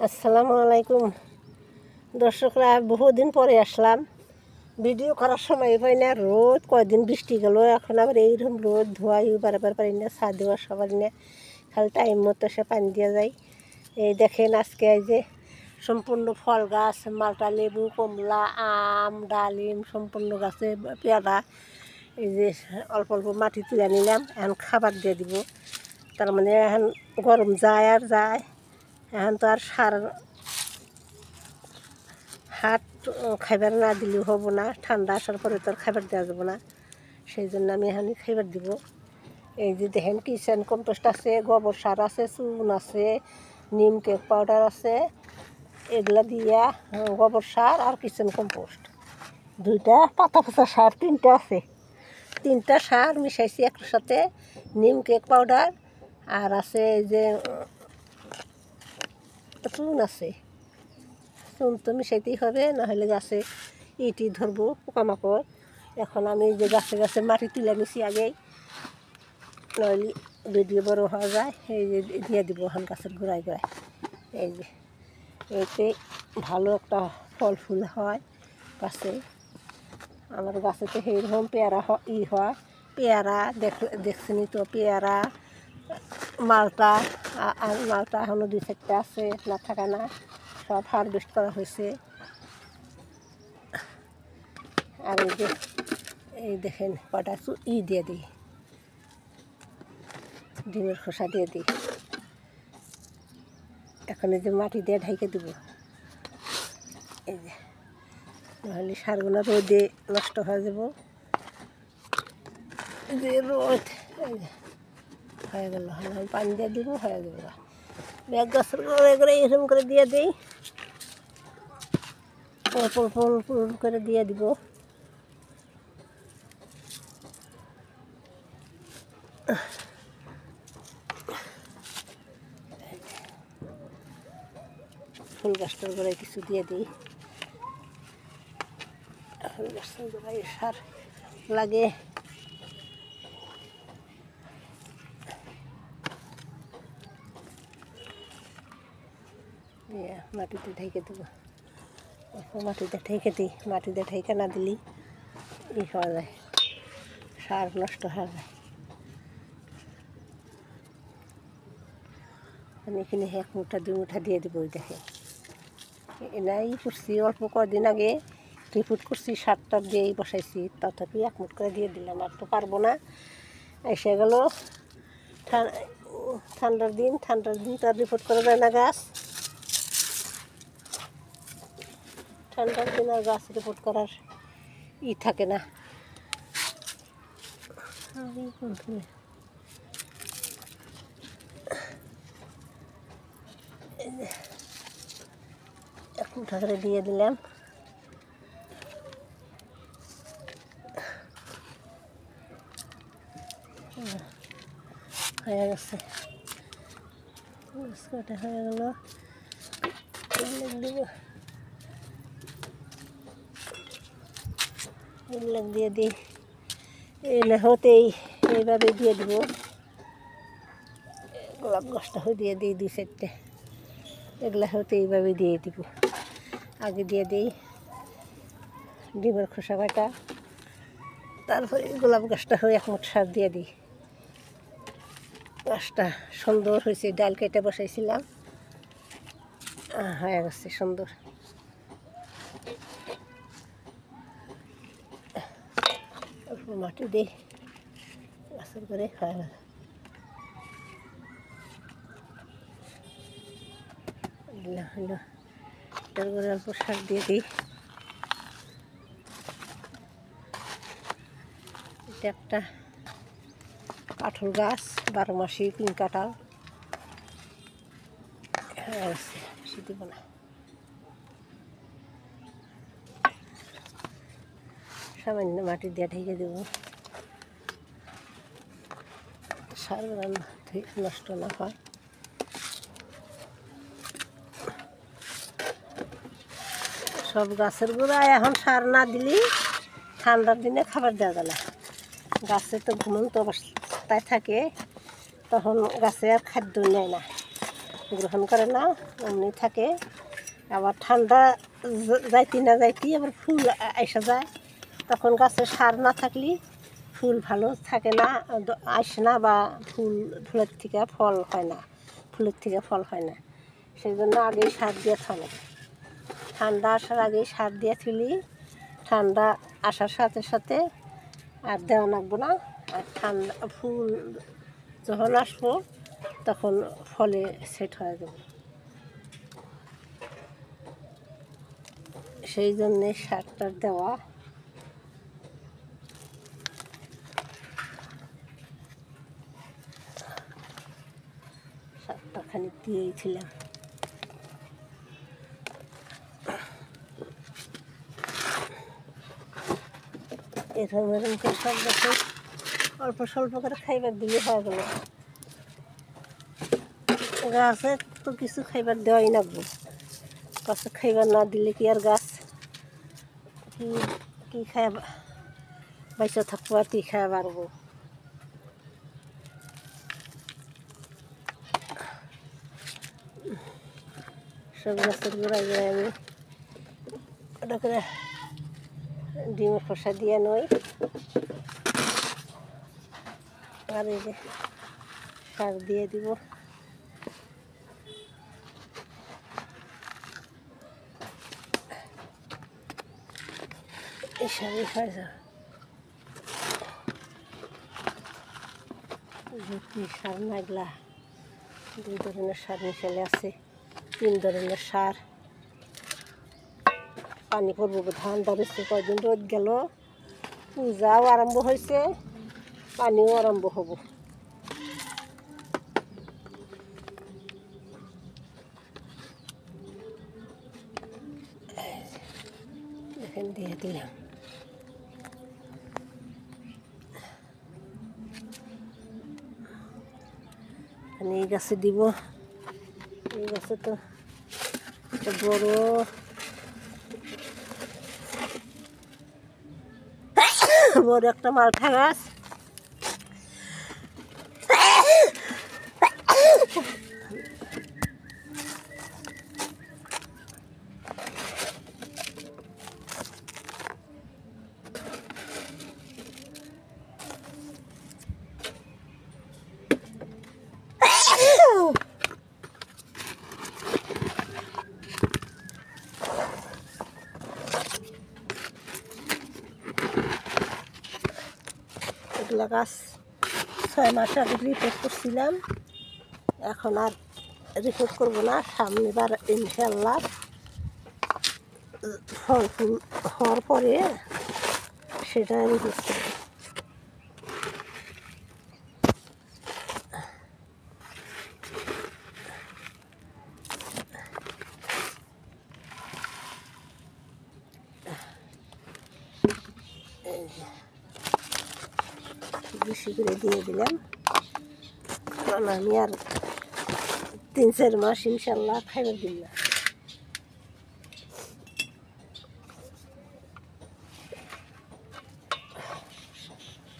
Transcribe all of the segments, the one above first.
আসসালামু আলাইকুম দর্শকরা, বহুদিন পরে আসলাম। ভিডিও করার সময় পাই না, রোদ কয়দিন বৃষ্টি গেল, এখন আবার এইরকম রোদ ধোয়াই বারবার পারি না, ছাদেও আসা পারি না, খালি টাইম মতো সে পানি দিয়ে যায়। এই দেখেন আজকে এই যে সম্পূর্ণ ফল গাছ, মালটা, লেবু, কমলা, আম, ডালিম সম্পূর্ণ গাছে, পেয়ারা, এই যে অল্প অল্প মাটি তুলে নিলাম, এখন খাবার দিয়ে দিব। তার মানে এখন গরম যায় আর যায়, এখন তো আর সার হাট খাইবার না দিলেও হবো না, ঠান্ডা আসার পরে তো আর খাইবার দেওয়া যাবো না, সেই জন্য আমি এখানে খাইবার দিব। এই যে দেখেন কিচেন কম্পোস্ট আছে, গোবর সার আছে, চুন আছে, নিম কেক পাউডার আছে, এগুলা দিয়া গোবর সার আর কিচেন কম্পোস্ট, দুইটা পাতা পচা সার, তিনটা আছে, তিনটা সার মিশাইছি একটার সাথে, নিম কেক পাউডার আর আছে এই যে চুন আছে, চুন তো মিশাইতেই হবে, নাহলে গাছে ইটি ধরবো, পোকামাকড়। এখন আমি যে গাছে গাছে মাটি তুলে নিছি আগেই, নইলে ভিডিও বড় হওয়া যায়, এই যে দিয়ে দিব এখন গাছের গোড়ায় গোড়ায়। এই যে এতে ভালো একটা ফল ফুল হয় গাছে, আমার গাছেতে সেইরকম পেয়ারা হয়, পেয়ারা দেখছেনি তো, পেয়ারা, মালটা, আর মালটা এখনও 2-4টা আছে, না থাকা না, সব হারভেস্ট করা হয়েছে। আর এই যে এই দেখেন কটা দিয়ে দিই, ডিমের খোসা দিয়ে দিই। এখন এই যে মাটি দিয়ে ঢেকে দেবো, এই যে নাহলে সারগুলো রোদে নষ্ট হয়ে যাব। যে রোদ, এই যে হয়ে গেল, আমি পানি দিয়ে দিব, হয়ে যাবে। ব্যাগ গাছের করে এরকম করে দিয়ে দিই, অল্প অল্প অল্প করে দিয়ে দিব। ফুল গাছটার গোড়ায় কিছু দিয়ে দিই, ফুল গাছটার গোড়ায় সার লাগে। মাটিতে ঢেকে দেবো, মাটিতে ঢেকে দিই, মাটিতে ঢেকে না দিলেই হওয়া যায়, সার নষ্ট হয়ে যায়। আমি এখানে 1 মুঠা 2 মুঠা দিয়ে দেবো। ওই দেখে এনাই করছি অল্প কদিন আগে, রিপোর্ট করছি, সারটা দিয়েই বসাইছি, তথাপি 1 মুঠ করে দিয়ে দিলাম, আর তো পারবো না। এসে গেল ঠান্ডার দিন তো আর রিপোর্ট করা যায় না গাছ, ঠান্ডার দিন আর গাছ রিপোর্ট করার থাকে না। এক মুঠা করে দিয়ে দিলাম, হয়ে গেছে, কাটা হয়ে গেল। এগুলো দিয়ে দিই, এগুলো হতেই এইভাবে দিয়ে দেবো। গোলাপ গাছটা দিয়ে দিই 2-4টে, এগুলো হতে এইভাবে দিয়ে দিব। আগে দিয়ে দিই ডিমের খোসা কাটা, তারপরে গোলাপ গাছটা হয়ে 1 মুঠ সার দিয়ে দিই। গাছটা সুন্দর হয়েছে, ডাল কেটে বসাইছিলাম, হয়ে গেছে সুন্দর। অল্প মাটি দিই গাছের করে, হয়ে গেল। হলো এটার করে অল্প সার দিয়ে দিই। এটা একটা কাঁঠাল গাছ, 12 মাসি পিঙ্ক কাঁঠাল, বেশি দিব না, সামান্য মাটি দিয়ে ঢেকে দেবো, সার নষ্ট না হয়। সব গাছের গোড়ায় এখন সার না দিলে ঠান্ডার দিনে খাবার দেওয়া যায় না, গাছে তো ঘুমন্ত অবস্থায় থাকে, তখন গাছে আর খাদ্য নেয় না, গ্রহণ করে না, এমনি থাকে। আবার ঠান্ডা যাইতে না যাইতে আবার ফুল আসা যায়, তখন গাছে সার না থাকলে ফুল ভালো থাকে না, আসে না, বা ফুলের থেকে ফল হয় না, সেই জন্য আগেই সার দিয়ে থামে। ঠান্ডা আসার আগেই সার দিয়ে তুলি, ঠান্ডা আসার সাথে সাথে আর দেওয়া লাগবো না। আর ঠান্ডা ফুল যখন আসবো তখন ফলে সেট হয়ে যাবে, সেই জন্যে সারটা দেওয়া। সারটা খানিক দিয়েছিলাম। এরকম করে সব গাছে অল্প স্বল্প করে খাইবার দিলে হয়ে গেল। গাছে তো কিছু খাইবার দেওয়াই লাগবে, গাছে খাইবার না দিলে কি আর গাছ কি খাই বাইচা থাকবো আর কি খাই পারবো। সব গাছের গোড়ায় গোড়ায় আমি ওটা করে ডিমের খোসা দিয়ে নই। আর এই যে সার দিয়ে দিব। এই সারই হয়ে যাবে। সার নাগলা 2 ধরনের সার মিশালে আছে, 3 ধরনের সার। পানি পড়বো, ধান ধরেছে, কয়দিন রোদ গেল, পূজাও আরম্ভ হয়েছে, পানিও আরম্ভ হব। দেখেন দিয়ে দিলাম। এই গাছে দিব, এই গাছে তো বড় বড় একটা মালটা গাছ। এগুলা গাছ 6 মাস আগে রিপোর্ট করছিলাম, এখন আর রিপোর্ট করবো না। সামনেবার ইনশাল্লাহ ফল ফুল হওয়ার পরে সেটা রিপোর্ট করবো। বেশি করে দিয়ে দিলাম, কারণ আমি আর 3-4 মাস ইনশাল্লাহ খাইবার দিন না।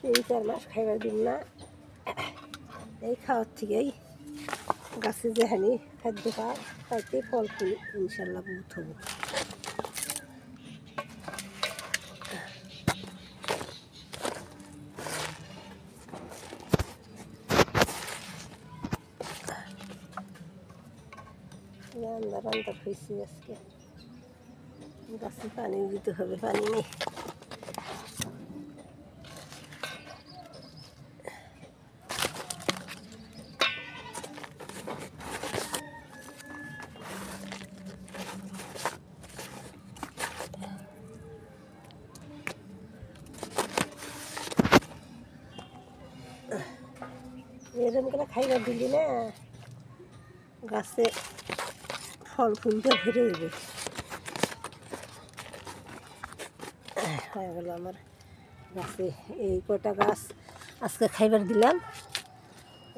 তিন চার মাস খাইবার দিন না। এই খাওয়ার থেকেই গাছে যেখানে খাদ্য পায় তাইতে ফল ফুল ইনশাল্লাহ বহুত হবো। আন্দার আন্দার হয়েছে আজকে, গাছে পানি দিতে হবে, পানি নেই। এরকম করে খাইবার দিলি না গাছে ফল ফুলটা ভরে দেবে। হয়ে গেল আমার গাছে এই কটা গাছ আজকে খাইবার দিলাম,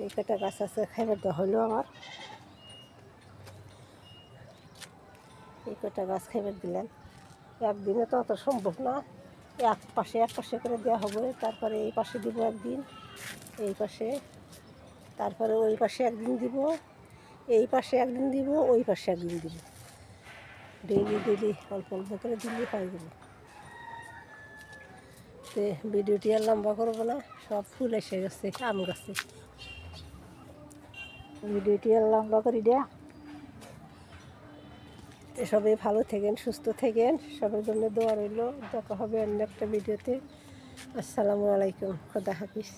এই কটা গাছ আজকে খাইবার দেওয়া হলো আমার। এই কটা গাছ খাইবার দিলাম, একদিনে তো অত সম্ভব না, এক পাশে করে দেওয়া হবে। তারপরে এই পাশে দিব একদিন, এই পাশে, তারপরে ওই পাশে একদিন দিব, এই পাশে একদিন দিব, ওই পাশে একদিন দিব, ডেইলি ডেইলি অল্প অল্প করে দিলেই হয়ে যাবে। তো ভিডিওটি আর লম্বা করবো না, সব ফুল এসে গেছে আম গাছে। ভিডিওটি আর লম্বা করি দেয়া। সবাই ভালো থাকেন, সুস্থ থাকেন, সবার জন্য দোয়া রইল। দেখা হবে অন্য একটা ভিডিওতে। আসসালামু আলাইকুম, খোদা হাফিজ।